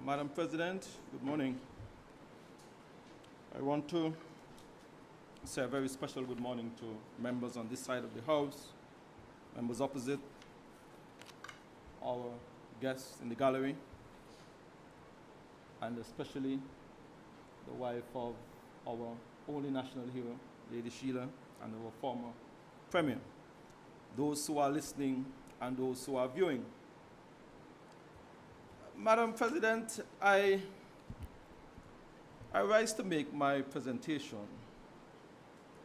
Madam President, good morning. I want to say a very special good morning to members on this side of the House, members opposite, our guests in the gallery, and especially the wife of our only national hero, Lady Sheila, and our former Premier, those who are listening and those who are viewing. Madam President, I rise to make my presentation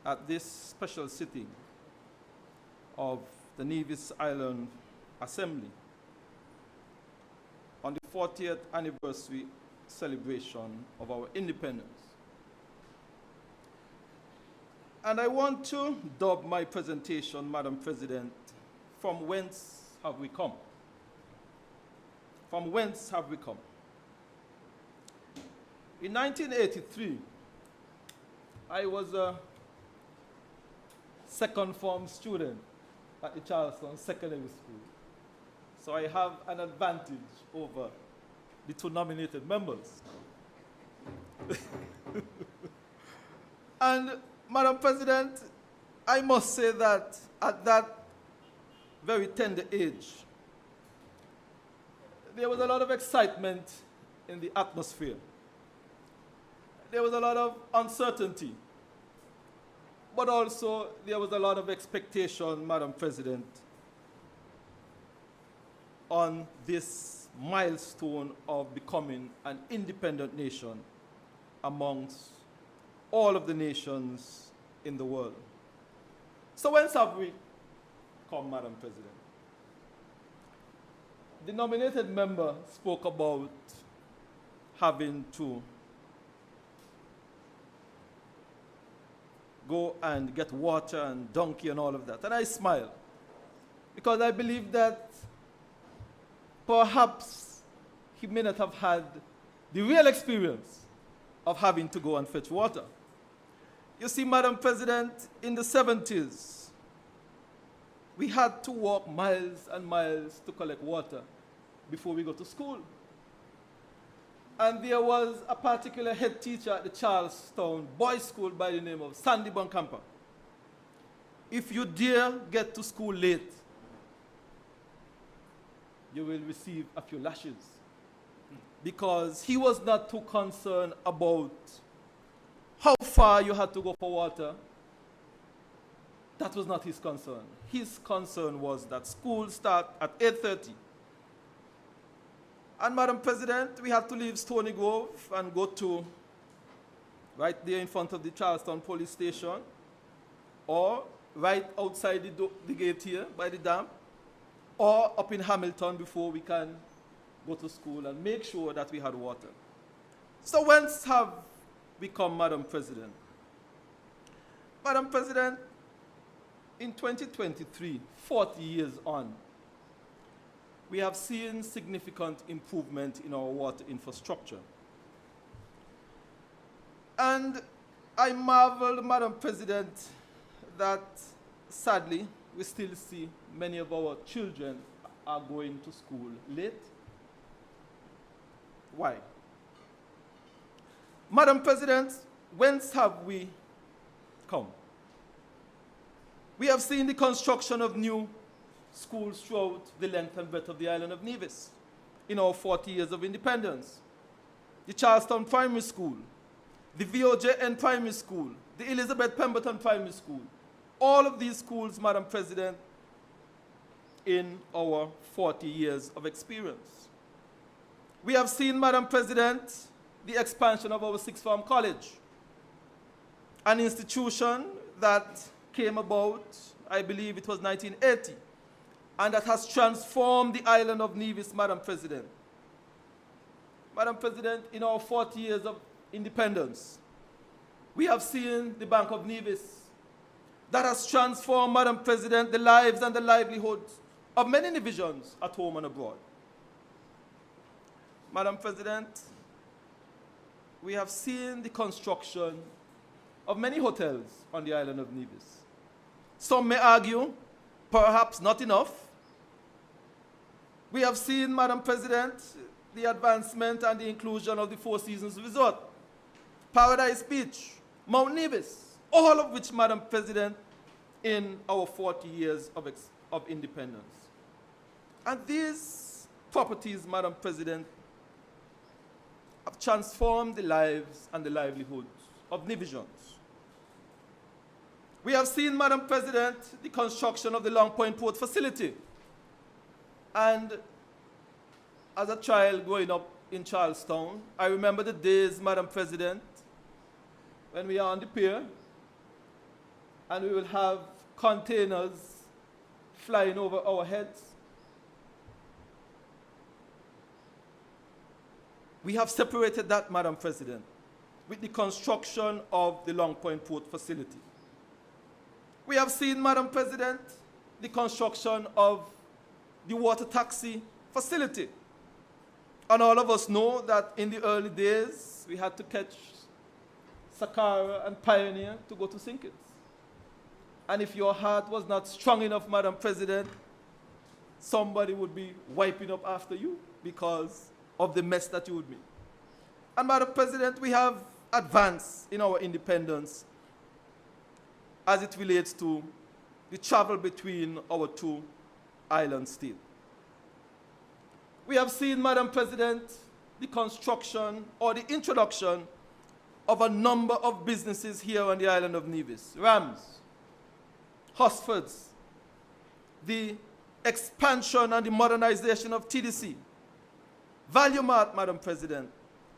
at this special sitting of the Nevis Island Assembly on the 40th anniversary celebration of our independence. And I want to dub my presentation, Madam President, From Whence Have We Come? From whence have we come? In 1983, I was a second form student at the Charleston Secondary School. So I have an advantage over the two nominated members. And Madam President, I must say that at that very tender age, there was a lot of excitement in the atmosphere. There was a lot of uncertainty, but also there was a lot of expectation, Madam President, on this milestone of becoming an independent nation amongst all of the nations in the world. So whence have we come, Madam President? The nominated member spoke about having to go and get water and donkey and all of that. And I smile because I believe that perhaps he may not have had the real experience of having to go and fetch water. You see, Madam President, in the 70s, we had to walk miles and miles to collect water before we go to school. And there was a particular head teacher at the Charlestown Boys School by the name of Sandy Boncampa. If you dare get to school late, you will receive a few lashes. Because he was not too concerned about how far you had to go for water. That was not his concern. His concern was that school start at 8:30. And Madam President, we had to leave Stony Grove and go to right there in front of the Charlestown police station, or right outside the gate here by the dam, or up in Hamilton before we can go to school and make sure that we had water. So whence have we come, Madam President? Madam President, in 2023, 40 years on, we have seen significant improvement in our water infrastructure. And I marvel, Madam President, that sadly, we still see many of our children are going to school late. Why? Madam President, whence have we come? We have seen the construction of new schools throughout the length and breadth of the island of Nevis in our 40 years of independence. The Charlestown Primary School, the VOJN Primary School, the Elizabeth Pemberton Primary School, all of these schools, Madam President, in our 40 years of experience. We have seen, Madam President, the expansion of our sixth form college, an institution that came about, I believe it was 1980, and that has transformed the island of Nevis, Madam President. Madam President, in our 40 years of independence, we have seen the Bank of Nevis that has transformed, Madam President, the lives and the livelihoods of many Nevisians at home and abroad. Madam President, we have seen the construction of many hotels on the island of Nevis. Some may argue, perhaps not enough. We have seen, Madam President, the advancement and the inclusion of the Four Seasons Resort, Paradise Beach, Mount Nevis, all of which, Madam President, in our 40 years of independence. And these properties, Madam President, have transformed the lives and the livelihoods of Nevisians. We have seen, Madam President, the construction of the Long Point Port facility. And as a child growing up in Charlestown, I remember the days, Madam President, when we are on the pier and we will have containers flying over our heads. We have separated that, Madam President, with the construction of the Long Point Port facility. We have seen, Madam President, the construction of the water taxi facility. And all of us know that in the early days, we had to catch Sakara and Pioneer to go to St. Kitts. And if your heart was not strong enough, Madam President, somebody would be wiping up after you because of the mess that you would make. And Madam President, we have advanced in our independence as it relates to the travel between our two island states. We have seen, Madam President, the construction or the introduction of a number of businesses here on the island of Nevis. Rams, Hosfords, the expansion and the modernization of TDC, Value Mart, Madam President.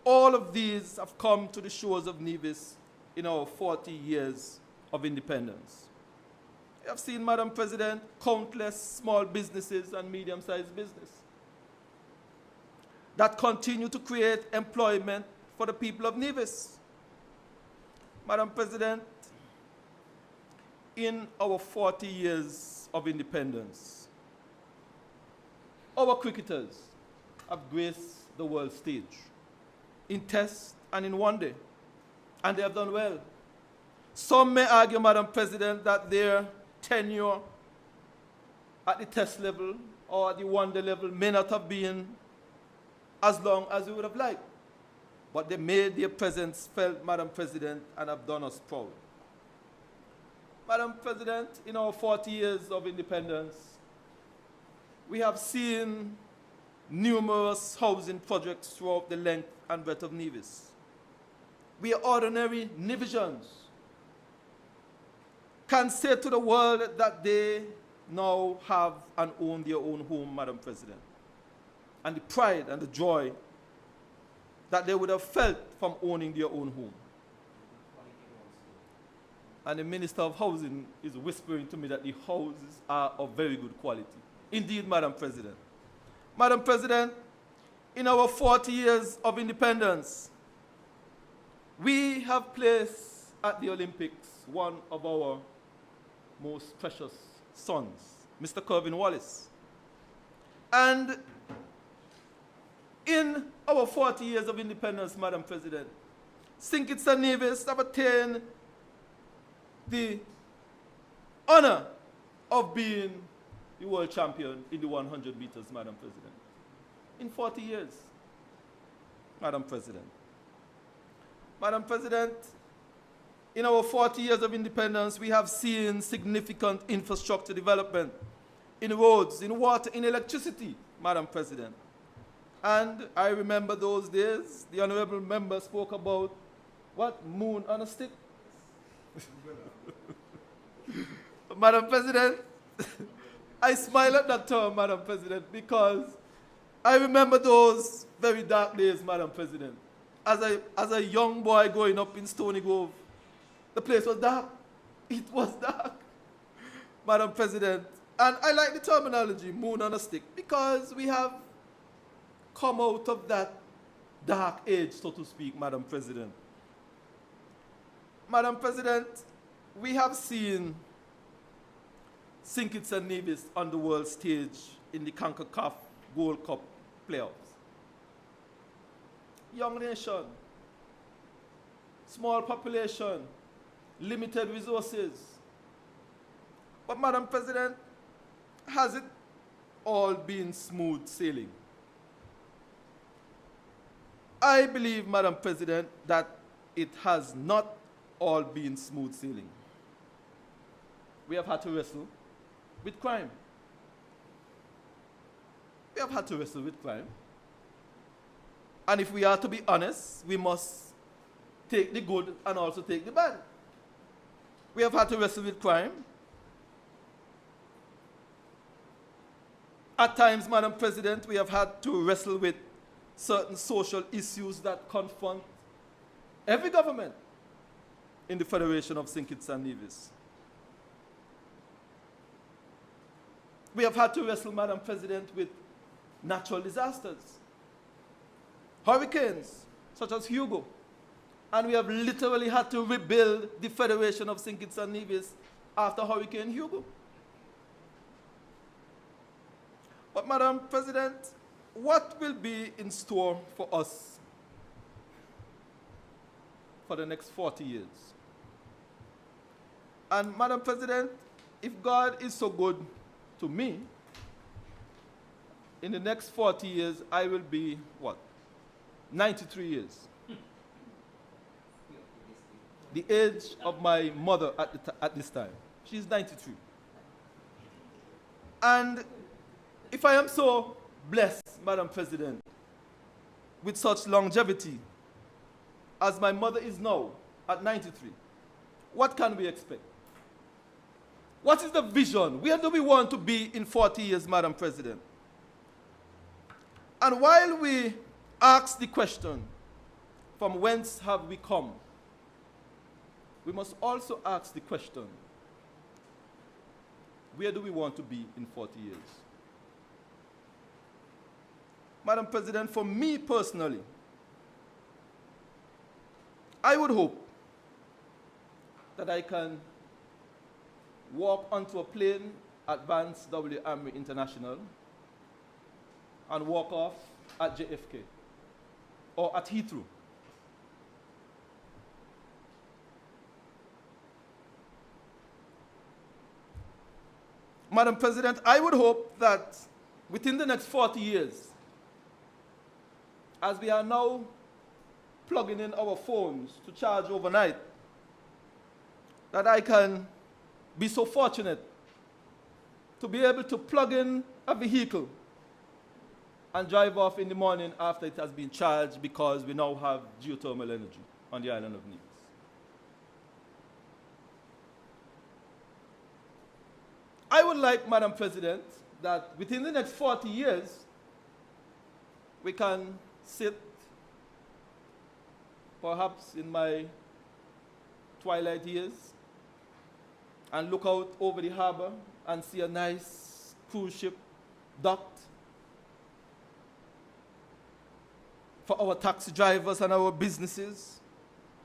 All of these have come to the shores of Nevis in our 40 years of independence. We have seen, Madam President, countless small businesses and medium-sized businesses that continue to create employment for the people of Nevis. Madam President, in our 40 years of independence, our cricketers have graced the world stage in Test and in One Day, and they have done well. Some may argue, Madam President, that their tenure at the Test level or at the One Day level may not have been as long as we would have liked, but they made their presence felt, Madam President, and have done us proud. Madam President, in our 40 years of independence, we have seen numerous housing projects throughout the length and breadth of Nevis. We are ordinary Nevisians can say to the world that they now have and own their own home, Madam President. And the pride and the joy that they would have felt from owning their own home. And the Minister of Housing is whispering to me that the houses are of very good quality. Indeed, Madam President. Madam President, in our 40 years of independence, we have placed at the Olympics one of our most precious sons, Mr. Kervin Wallace. And in our 40 years of independence, Madam President, St. Kitts and Nevis have attained the honor of being the world champion in the 100 meters, Madam President. In 40 years, Madam President. Madam President, in our 40 years of independence, we have seen significant infrastructure development in roads, in water, in electricity, Madam President. And I remember those days, the honorable member spoke about what? Moon on a stick? Madam President, I smile at that term, Madam President, because I remember those very dark days, Madam President. As a young boy growing up in Stony Grove, the place was dark. It was dark, Madam President. And I like the terminology, moon on a stick, because we have come out of that dark age, so to speak, Madam President. Madam President, we have seen St. Kitts and Nevis on the world stage in the CONCACAF Gold Cup playoffs. Young nation, small population, limited resources. But Madam President, has it all been smooth sailing? I believe, Madam President, that it has not all been smooth sailing. We have had to wrestle with crime. We have had to wrestle with crime. And if we are to be honest, we must take the good and also take the bad. We have had to wrestle with crime. At times, Madam President, we have had to wrestle with certain social issues that confront every government in the Federation of St. Kitts and Nevis. We have had to wrestle, Madam President, with natural disasters, hurricanes such as Hugo, and we have literally had to rebuild the Federation of St. Kitts and Nevis after Hurricane Hugo. But, Madam President, what will be in store for us for the next 40 years? And, Madam President, if God is so good to me, in the next 40 years, I will be, what, 93 years. The age of my mother at this time. She's 93. And if I am so blessed, Madam President, with such longevity as my mother is now at 93, what can we expect? What is the vision? Where do we want to be in 40 years, Madam President? And while we ask the question, from whence have we come? We must also ask the question, where do we want to be in 40 years? Madam President, for me personally, I would hope that I can walk onto a plane at Vance W. Amry International and walk off at JFK or at Heathrow. Madam President, I would hope that within the next 40 years, as we are now plugging in our phones to charge overnight, that I can be so fortunate to be able to plug in a vehicle and drive off in the morning after it has been charged, because we now have geothermal energy on the island of Nevis. I would like, Madam President, that within the next 40 years, we can sit, perhaps in my twilight years, and look out over the harbor and see a nice cruise ship docked for our taxi drivers and our businesses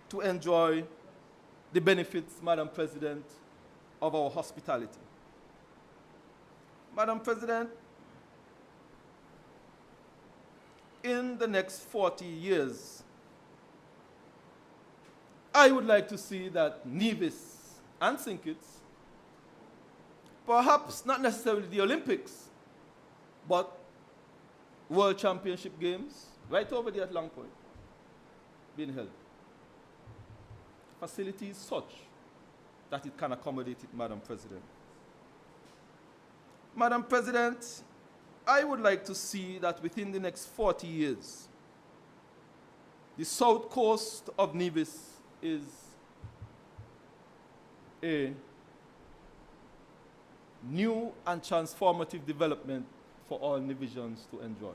to enjoy the benefits, Madam President, of our hospitality. Madam President, in the next 40 years, I would like to see that Nevis and St. Kitts, perhaps not necessarily the Olympics, but World Championship Games, right over there at Long Point, being held. Facilities such that it can accommodate it, Madam President. Madam President, I would like to see that within the next 40 years, the south coast of Nevis is a new and transformative development for all Nevisians to enjoy.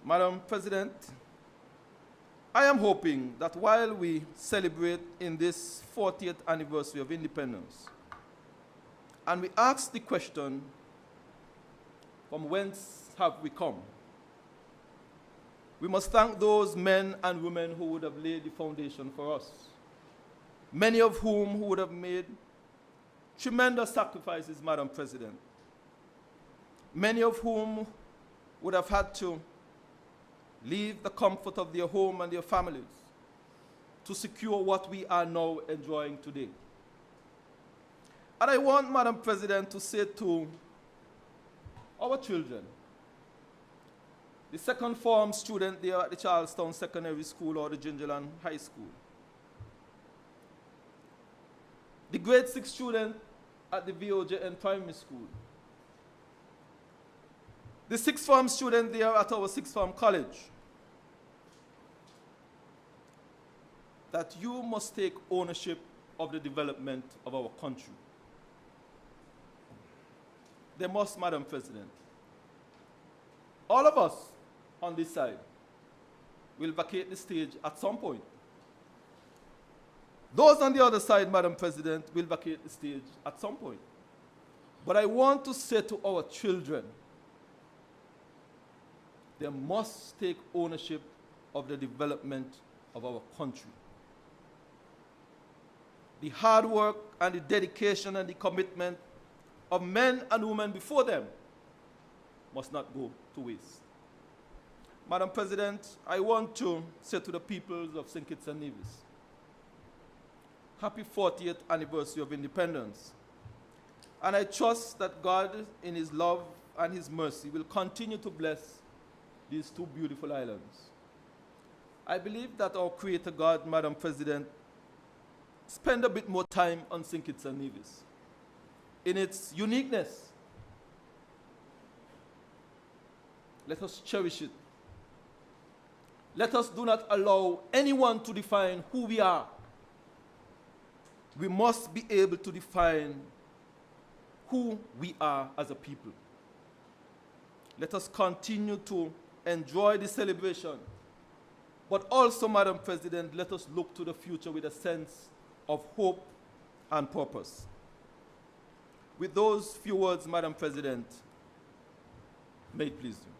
Madam President, I am hoping that while we celebrate in this 40th anniversary of independence, and we ask the question, from whence have we come? We must thank those men and women who would have laid the foundation for us, many of whom would have made tremendous sacrifices, Madam President, many of whom would have had to leave the comfort of their home and their families to secure what we are now enjoying today. And I want, Madam President, to say to our children, the second form student there at the Charlestown Secondary School or the Gingerland High School, the grade 6 student at the VOJN Primary School, the sixth form student there at our sixth form college, that you must take ownership of the development of our country. They must, Madam President. All of us on this side will vacate the stage at some point. Those on the other side, Madam President, will vacate the stage at some point. But I want to say to our children, they must take ownership of the development of our country. The hard work and the dedication and the commitment of men and women before them must not go to waste. Madam President, I want to say to the peoples of St. Kitts and Nevis, happy 40th anniversary of independence. And I trust that God, in his love and his mercy, will continue to bless these two beautiful islands. I believe that our Creator God, Madam President, spend a bit more time on St. Kitts and Nevis. In its uniqueness, let us cherish it. Let us do not allow anyone to define who we are. We must be able to define who we are as a people. Let us continue to enjoy the celebration, but also, Madam President, let us look to the future with a sense of hope and purpose. With those few words, Madam President, may it please you.